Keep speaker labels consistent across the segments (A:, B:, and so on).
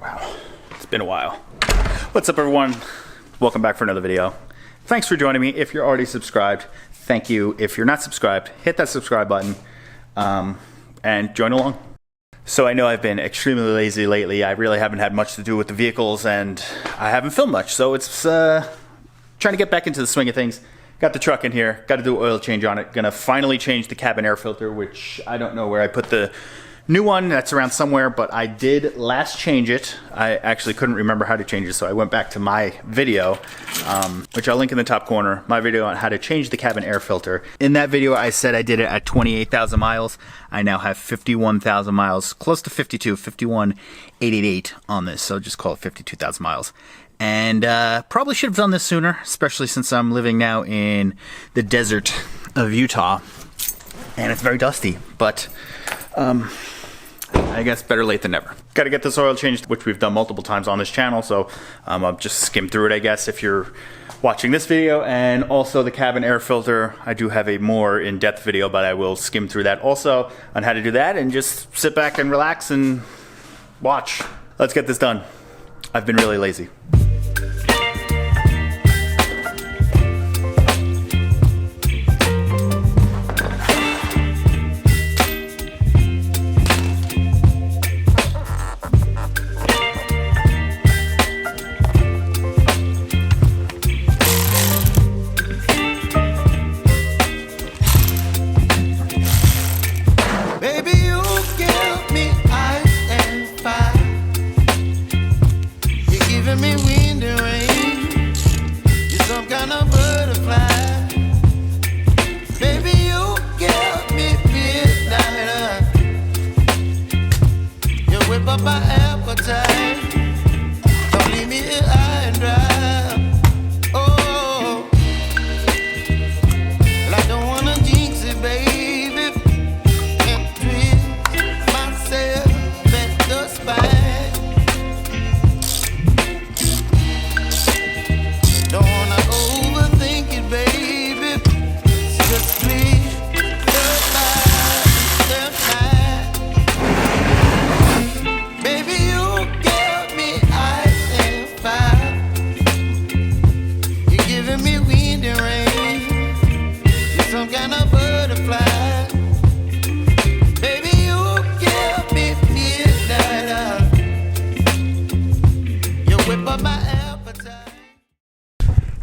A: Wow, it's been a while. What's up, everyone? Welcome back for another video. Thanks for joining me. If you're already subscribed, thank you. If you're not subscribed, hit that subscribe button and join along. So I know I've been extremely lazy lately. I really haven't had much to do with the vehicles and I haven't filmed much. So it's trying to get back into the swing of things. Got the truck in here, got to do an oil change on it. Gonna finally change the cabin air filter, which I don't know where I put the new one. That's around somewhere, but I did last change it. I actually couldn't remember how to change it, so I went back to my video, which I'll link in the top corner, my video on how to change the cabin air filter. In that video, I said I did it at 28,000 miles. I now have 51,000 miles, close to 52, 51,888 on this, so just call it 52,000 miles. And probably should have done this sooner, especially since I'm living now in the desert of Utah, and it's very dusty, but I guess better late than never. Got to get this oil changed, which we've done multiple times on this channel, so I'll just skim through it, I guess, if you're watching this video. And also the cabin air filter, I do have a more in-depth video, but I will skim through that also on how to do that, and just sit back and relax and watch. Let's get this done. I've been really lazy.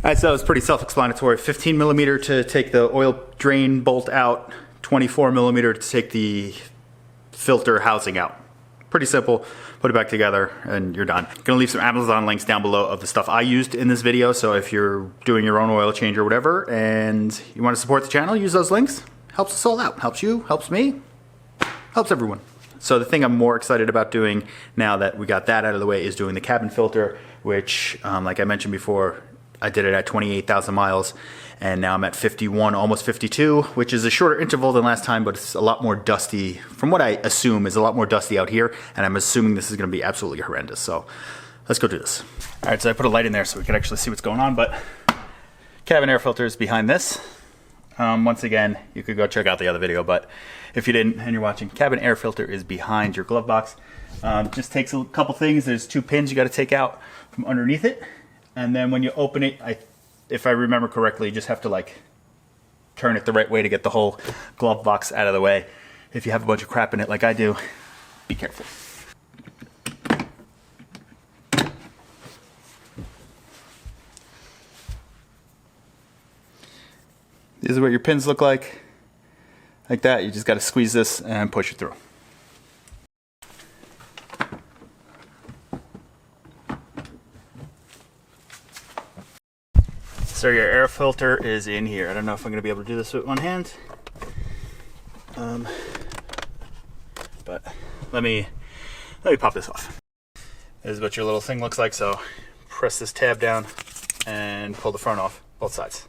A: Alright, so it's pretty self-explanatory. 15 millimeter to take the oil drain bolt out, 24 millimeter to take the filter housing out. Pretty simple. Put it back together and you're done. Gonna leave some Amazon links down below of the stuff I used in this video, so if you're doing your own oil change or whatever and you want to support the channel, use those links. Helps us all out. Helps you, helps me, helps everyone. So the thing I'm more excited about doing now that we got that out of the way is doing the cabin filter, which, like I mentioned before, I did it at 28,000 miles, and now I'm at 51, almost 52, which is a shorter interval than last time, but it's a lot more dusty, from what I assume is a lot more dusty out here, and I'm assuming this is going to be absolutely horrendous, so let's go do this. All right, so I put a light in there so we can actually see what's going on, but cabin air filter is behind this. Once again, you could go check out the other video, but if you didn't and you're watching, cabin air filter is behind your glove box. Just takes a couple things. There's 2 pins you got to take out from underneath it. And then when you open it, if I remember correctly, you just have to like turn it the right way to get the whole glove box out of the way. If you have a bunch of crap in it like I do, be careful. This is what your pins look like. Like that, you just got to squeeze this and push it through. So your air filter is in here. I don't know if I'm going to be able to do this with one hand. But let me pop this off. This is what your little thing looks like. So press this tab down and pull the front off, both sides.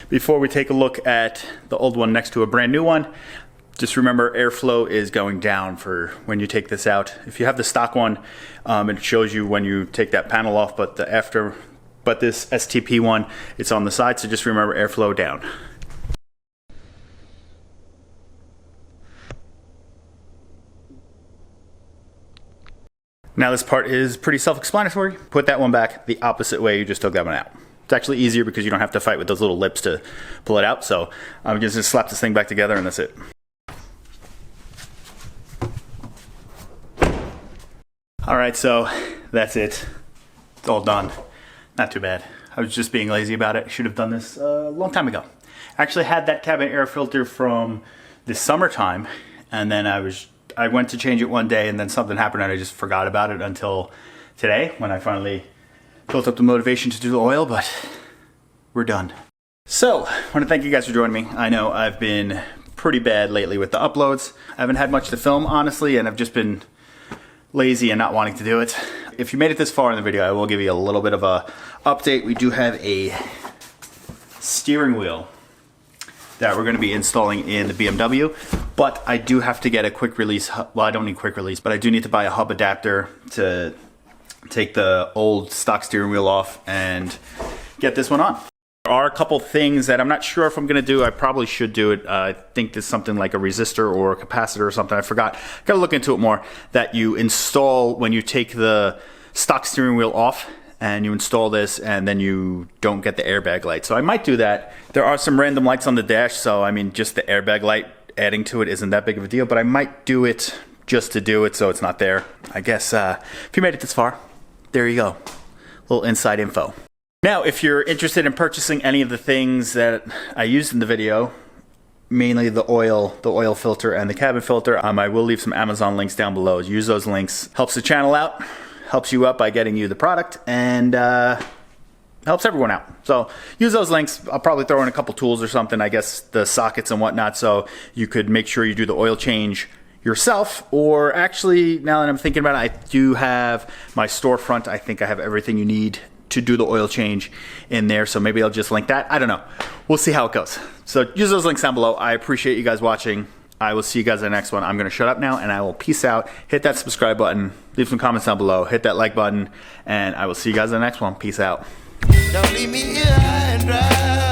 A: Before we take a look at the old one next to a brand new one, just remember airflow is going down for when you take this out. If you have the stock one, it shows you when you take that panel off, but this STP one, it's on the side, so just remember airflow down. Now this part is pretty self-explanatory. Put that one back the opposite way you just took that one out. It's actually easier because you don't have to fight with those little lips to pull it out. So I'm just gonna slap this thing back together and that's it. All right, so that's it. It's all done. Not too bad. I was just being lazy about it. Should have done this a long time ago. I actually had that cabin air filter from the summertime, and then I went to change it one day and then something happened and I just forgot about it until today when I finally built up the motivation to do the oil, but we're done. So, I want to thank you guys for joining me. I know I've been pretty bad lately with the uploads. I haven't had much to film, honestly, and I've just been lazy and not wanting to do it. If you made it this far in the video, I will give you a little bit of a update. We do have a steering wheel that we're going to be installing in the BMW, but I do have to get a quick release. Well, I don't need quick release, but I do need to buy a hub adapter to take the old stock steering wheel off and get this one on. There are a couple things that I'm not sure if I'm going to do. I probably should do it. I think there's something like a resistor or a capacitor or something. I forgot. Got to look into it more. That you install when you take the stock steering wheel off and you install this and then you don't get the airbag light. So I might do that. There are some random lights on the dash, so I mean just the airbag light adding to it isn't that big of a deal, but I might do it just to do it so it's not there. I guess if you made it this far, there you go. Little inside info. Now, if you're interested in purchasing any of the things that I used in the video, mainly the oil filter and the cabin filter, I will leave some Amazon links down below. Use those links. Helps the channel out, helps you out by getting you the product, and helps everyone out. So use those links. I'll probably throw in a couple tools or something, I guess the sockets and whatnot, so you could make sure you do the oil change yourself. Or actually, now that I'm thinking about it, I do have my storefront. I think I have everything you need to do the oil change in there, so maybe I'll just link that. I don't know. We'll see how it goes. So use those links down below. I appreciate you guys watching. I will see you guys in the next one. I'm going to shut up now and I will peace out. Hit that subscribe button. Leave some comments down below. Hit that like button. And I will see you guys in the next one. Peace out.
B: Don't leave me here high and dry.